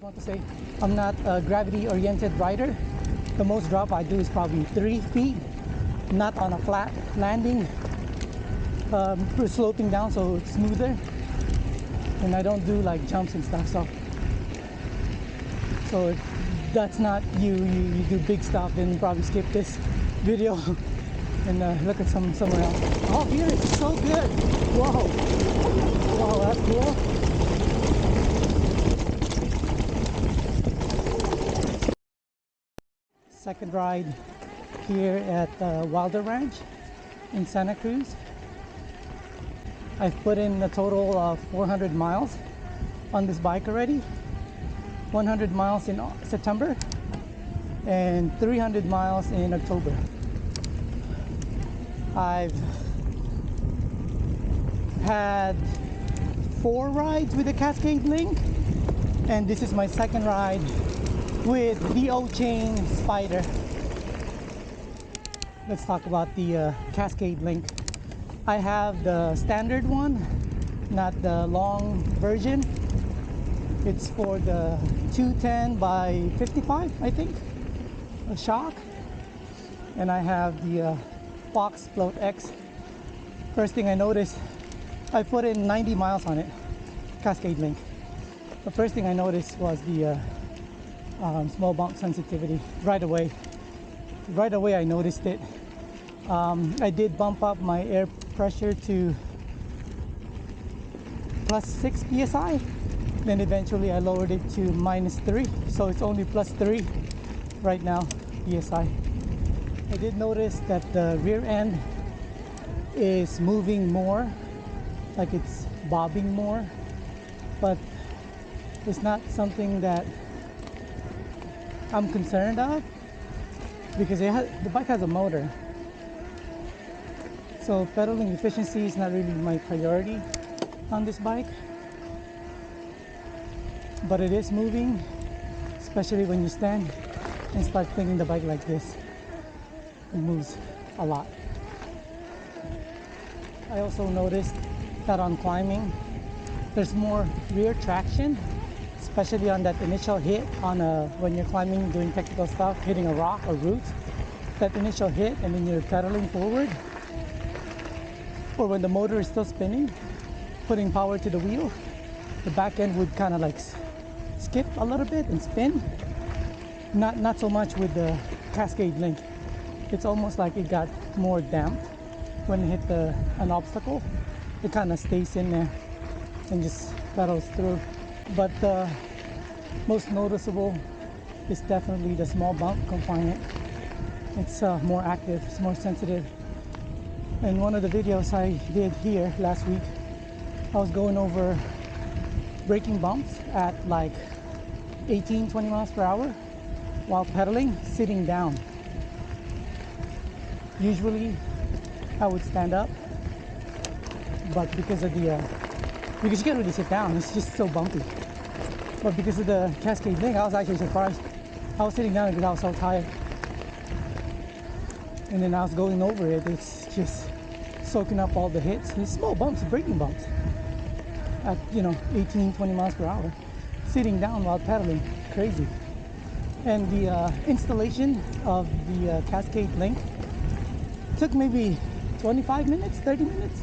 just want to say I'm not a gravity-oriented rider. The most drop I do is probably 3 feet, not on a flat landing, sloping down so it's smoother, and I don't do like jumps and stuff. So if that's not you do big stuff, then you probably skip this video and look at somewhere else. Oh, here it's so good. Whoa, that's cool. Second ride here at Wilder Ranch in Santa Cruz. I've put in a total of 400 miles on this bike already. 100 miles in September and 300 miles in October. I've had 4 rides with the Cascade Link, and this is my second ride with the Ochain Spider. Let's talk about the Cascade Link. I have the standard one, not the long version. It's for the 210 by 55, I think, a shock. And I have the Fox Float X. First thing I noticed, I put in 90 miles on it, Cascade Link. The first thing I noticed was the small bump sensitivity right away. Right away I noticed it. I did bump up my air pressure to +6 psi. Then eventually I lowered it to -3, so it's only +3 right now psi. I did notice that the rear end is moving more, like it's bobbing more, but it's not something that I'm concerned of because the bike has a motor. So pedaling efficiency is not really my priority on this bike. But it is moving, especially when you stand and start flinging the bike like this. It moves a lot. I also noticed that on climbing, there's more rear traction, especially on that initial hit when you're climbing, doing technical stuff, hitting a rock or roots. That initial hit, and then you're pedaling forward, or when the motor is still spinning, putting power to the wheel, the back end would kind of like skip a little bit and spin. Not so much with the Cascade Link. It's almost like it got more damped when it hit an obstacle. It kind of stays in there and just pedals through. But the most noticeable is definitely the small bump component. It's more active, it's more sensitive. In one of the videos I did here last week, I was going over braking bumps at like 18-20 miles per hour while pedaling, sitting down. Usually I would stand up, but because you can't really sit down, it's just so bumpy. But because of the Cascade Link, I was actually surprised. I was sitting down because I was so tired. And then I was going over it, it's just soaking up all the hits. It's small bumps, braking bumps at 18-20 miles per hour, sitting down while pedaling. Crazy. And the installation of the Cascade Link took maybe 25 minutes, 30 minutes.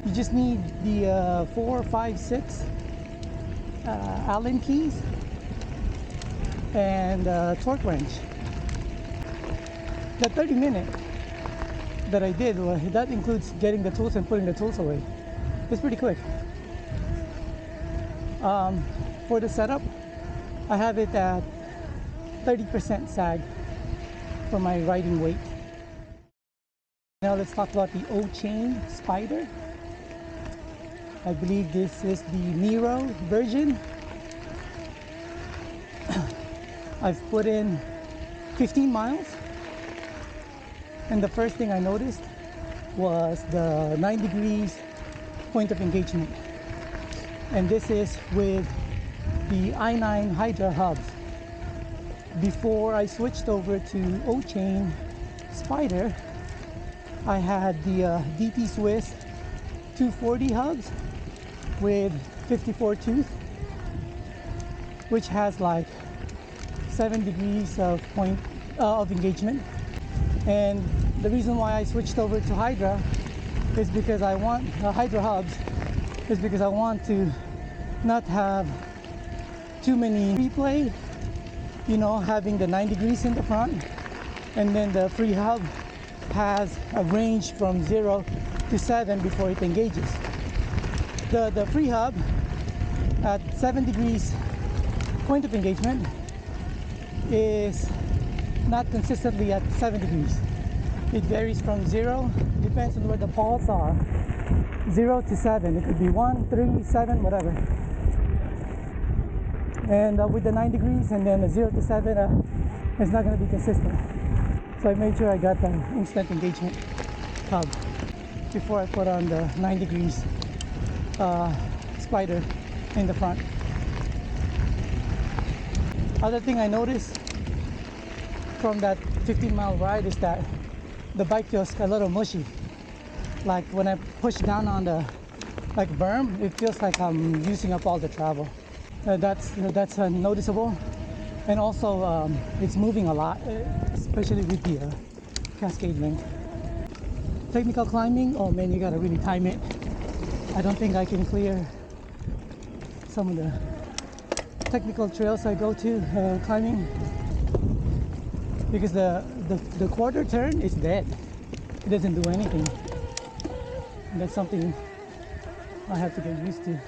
You just need the 4, 5, 6 Allen keys and torque wrench. The 30-minute that I did, that includes getting the tools and putting the tools away. It's pretty quick. For the setup, I have it at 30% sag for my riding weight. Now let's talk about the Ochain Spider. I believe this is the Nero version. I've put in 15 miles, and the first thing I noticed was the 9 degrees point of engagement. And this is with the i9 Hydra hubs. Before I switched over to Ochain Spider, I had the DT Swiss 240 hubs with 54 tooth. which has like 7 degrees of engagement. And the reason why I switched over to Hydra is because I want Hydra hubs is because I want to not have too many replay, you know, having the 9 degrees in the front, and then the free hub has a range from 0 to 7 before it engages. The free hub at 7 degrees point of engagement is not consistently at 7 degrees. It varies from 0, depends on where the poles are, 0 to 7. It could be 1, 3, 7, whatever. And with the 9 degrees and then a 0 to 7, it's not going to be consistent. So I made sure I got the instant engagement hub before I put on the 9 degrees Spider in the front. Other thing I noticed from that 15-mile ride is that the bike feels a little mushy. Like when I push down on the berm, it feels like I'm using up all the travel. That's noticeable, and also it's moving a lot, especially with the Cascade Link. Technical climbing, oh man, you gotta really time it. I don't think I can clear some of the technical trails I go to climbing, because the quarter turn is dead. It doesn't do anything. And that's something I have to get used to.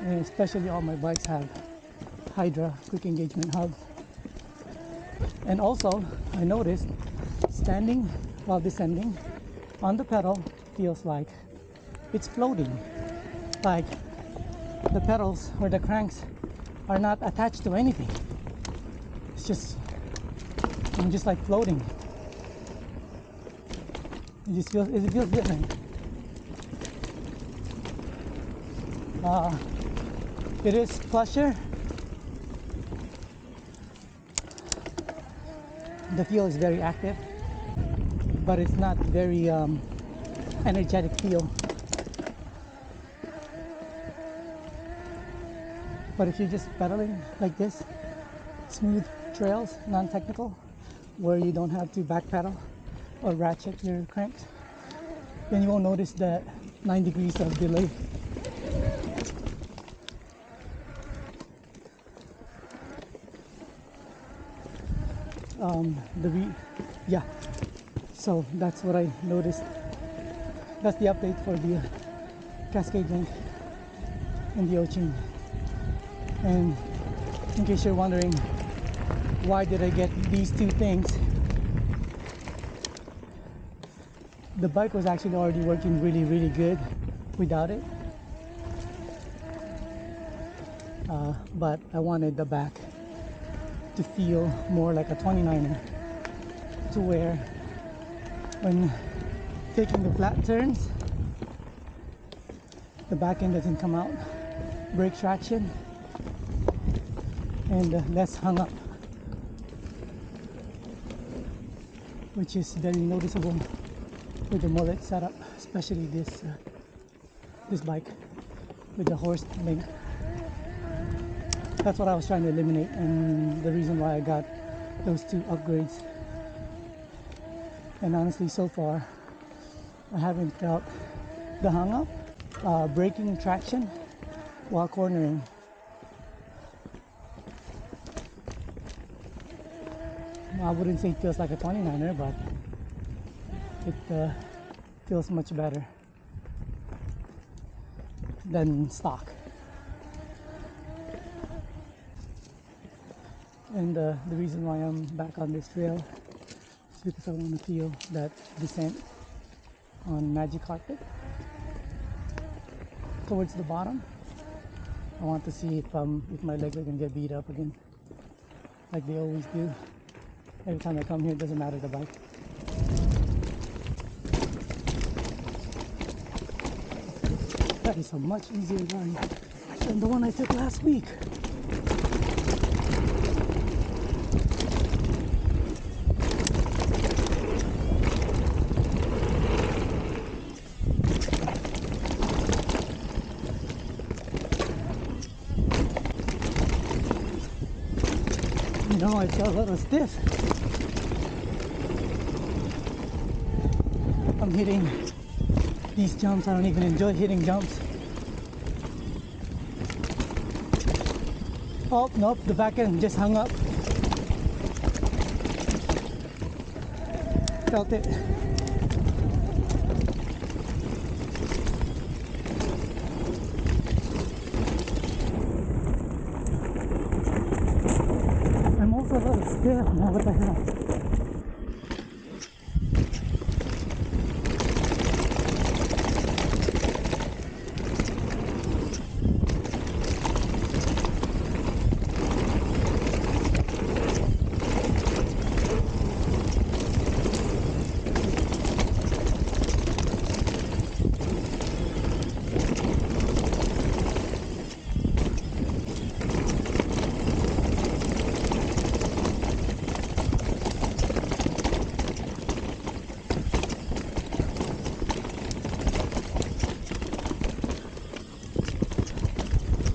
And especially all my bikes have Hydra quick engagement hubs. And also, I noticed standing while descending on the pedal feels like it's floating. Like the pedals or the cranks are not attached to anything. It's just, I'm just like floating. It feels different. It is plusher. The feel is very active, but it's not very energetic feel. But if you're just pedaling like this, smooth trails, non-technical, where you don't have to backpedal or ratchet your cranks, then you won't notice that 9 degrees of delay. Yeah, so that's what I noticed. That's the update for the Cascade Link and the Ochain. And in case you're wondering why did I get these two things, the bike was actually already working really good without it, but I wanted the back to feel more like a 29er, to where when taking the flat turns, the back end doesn't come out, brake traction, and less hung up, which is very noticeable with the mullet setup, especially this bike with the horse link. That's what I was trying to eliminate, and the reason why I got those two upgrades. And honestly, so far I haven't felt the hung up, braking traction while cornering. I wouldn't say it feels like a 29er, but it feels much better than stock. And the reason why I'm back on this trail is because I want to feel that descent on Magic Carpet towards the bottom. I want to see if my legs are going to get beat up again, like they always do. Every time I come here, it doesn't matter the bike. That is a much easier ride than the one I took last week. I feel a little stiff. I'm hitting these jumps. I don't even enjoy hitting jumps. Oh, nope, the back end just hung up. Felt it. I'm also a little stiff now. What the hell?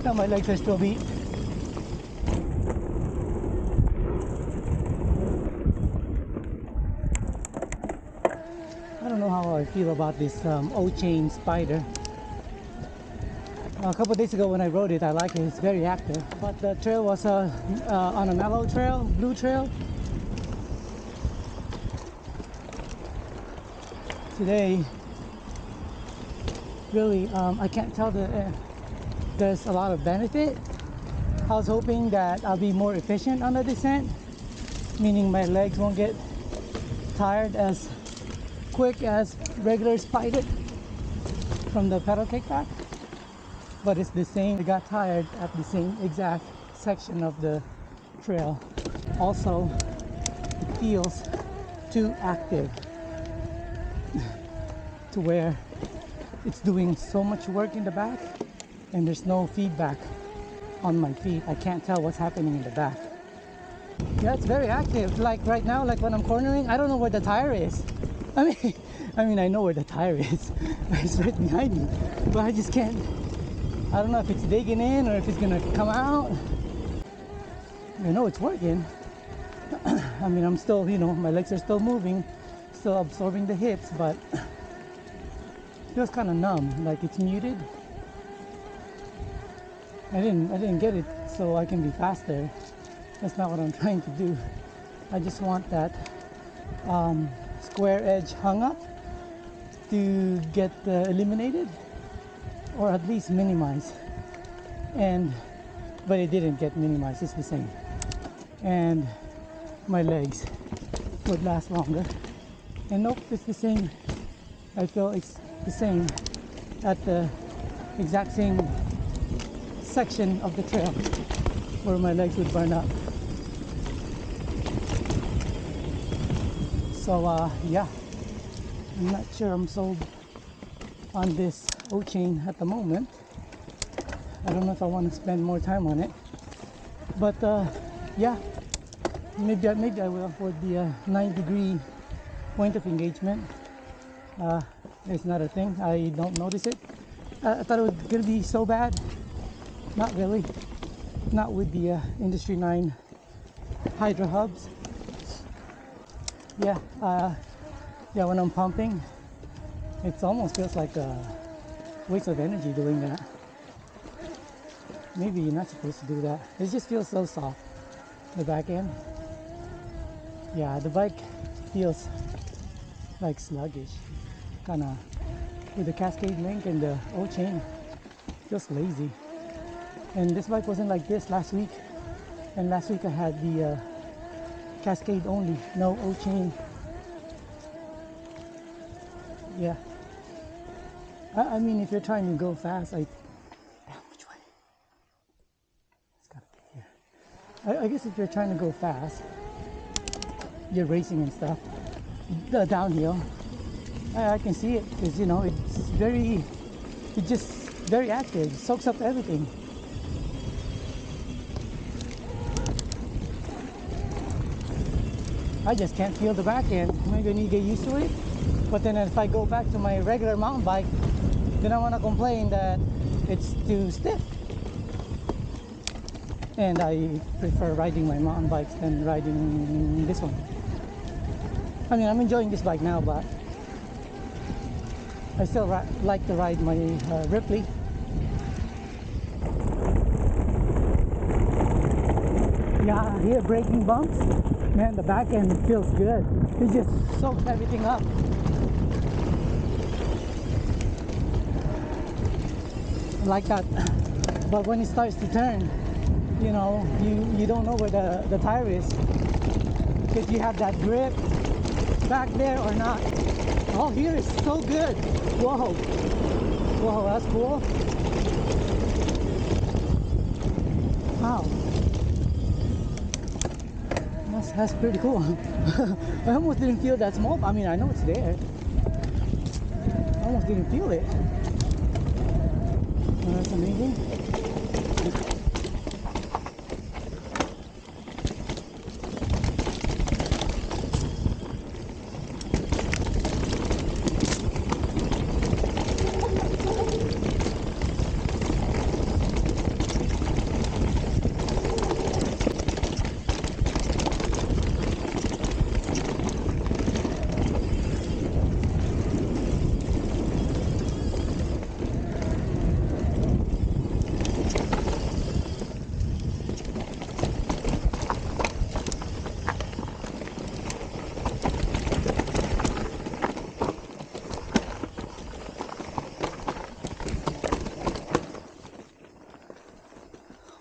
Now my legs are still beat. I don't know how I feel about this Ochain Spider. A couple days ago when I rode it, I like it. It's very active. But the trail was on a mellow trail, blue trail. Today, really, I can't tell there's a lot of benefit. I was hoping that I'll be more efficient on the descent, meaning my legs won't get tired as quick as regular Spider from the pedal kickback. But it's the same. I got tired at the same exact section of the trail. Also, it feels too active to where it's doing so much work in the back and there's no feedback on my feet. I can't tell what's happening in the back. Yeah, it's very active. Like right now, like when I'm cornering, I don't know where the tire is. I mean, I know where the tire is. It's right behind me, but I just can't. I don't know if it's digging in or if it's gonna come out. I know it's working. I mean, I'm still, you know, my legs are still moving, still absorbing the hits, but it feels kind of numb, like it's muted. I didn't get it so I can be faster. That's not what I'm trying to do. I just want that square edge hung up to get eliminated or at least minimized. But it didn't get minimized. It's the same. And my legs would last longer. And nope, it's the same. I feel it's the same at the exact same section of the trail where my legs would burn up. So yeah, I'm not sure I'm sold on this Ochain at the moment. I don't know if I want to spend more time on it, but yeah, maybe I will for the 9-degree point of engagement. It's not a thing. I don't notice it. I thought it was gonna be so bad. Not really. Not with the Industry 9 Hydra hubs. Yeah, yeah. When I'm pumping, it almost feels like a waste of energy doing that. Maybe you're not supposed to do that. It just feels so soft. The back end. Yeah, the bike feels like sluggish. Kind of with the Cascade Link and the Ochain, feels lazy. And this bike wasn't like this last week. And last week I had the Cascade only, no Ochain. Yeah. I mean, if you're trying to go fast, which way? It's gotta be here. I guess if you're trying to go fast, you're racing and stuff, downhill, I can see it because, you know, it's just very active. It soaks up everything. I just can't feel the back end. Maybe I need to get used to it. But then if I go back to my regular mountain bike, then I want to complain that it's too stiff. and I prefer riding my mountain bikes than riding this one. I mean, I'm enjoying this bike now, but I still like to ride my Ripley. Yeah, here braking bumps, man, the back end feels good. It just soaks everything up. I like that. But when it starts to turn, you know, you don't know where the tire is. If you have that grip back there or not. Oh, here is so good. Whoa. Whoa, that's cool. Wow. That's pretty cool. I almost didn't feel that small. I mean, I know it's there. I almost didn't feel it. Oh, that's amazing.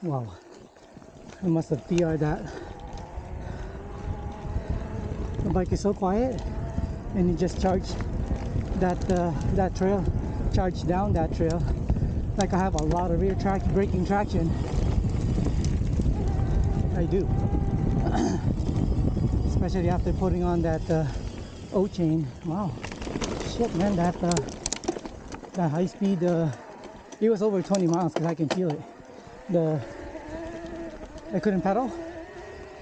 Wow, I must have PR'd that. The bike is so quiet, and it just charged that trail, charged down that trail. Like I have a lot of rear braking traction. I do, especially after putting on that Ochain. Wow, shit, man, that high speed. It was over 20 miles because I can feel it. I couldn't pedal.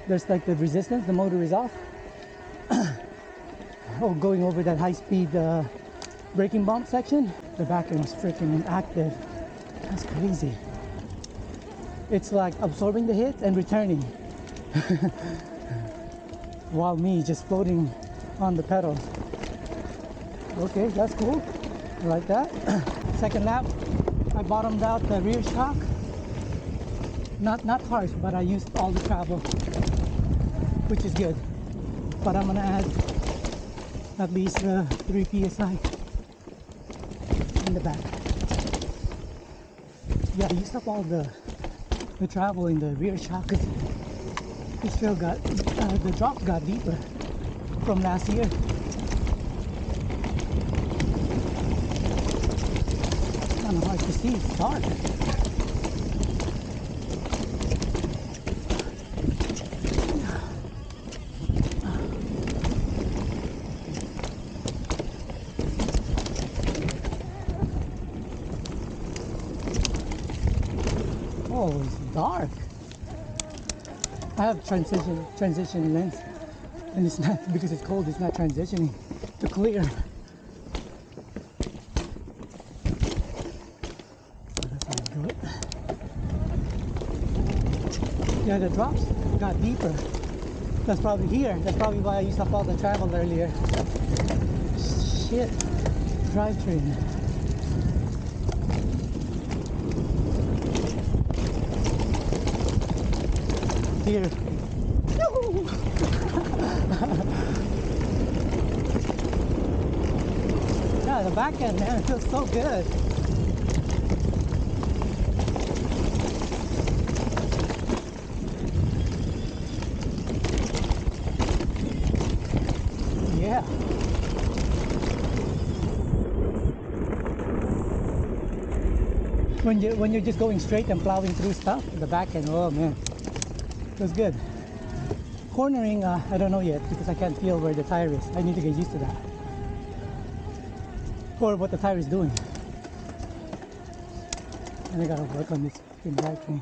There's like the resistance, the motor is off. Oh, going over that high speed braking bump section, the back end was freaking active. That's crazy. It's like absorbing the hits and returning. While me just floating on the pedal. Okay, that's cool. I like that. Second lap, I bottomed out the rear shock. Not harsh, but I used all the travel, which is good. But I'm gonna add at least 3 psi in the back. Yeah, I used up all the travel in the rear shock. This trail got the drops got deeper from last year. It's kind of hard to see. It's dark. Oh, it's dark. I have transition lens, and it's not, because it's cold, it's not transitioning to clear. So that's how I do it. Yeah, the drops got deeper. That's probably here. That's probably why I used up all the travel earlier. Shit. Drivetrain. Here. Yeah, the back end, man, it feels so good. Yeah. When you're just going straight and plowing through stuff, the back end, oh man. Feels good. Cornering, I don't know yet because I can't feel where the tire is. I need to get used to that. Or what the tire is doing. And I gotta work on this drivetrain.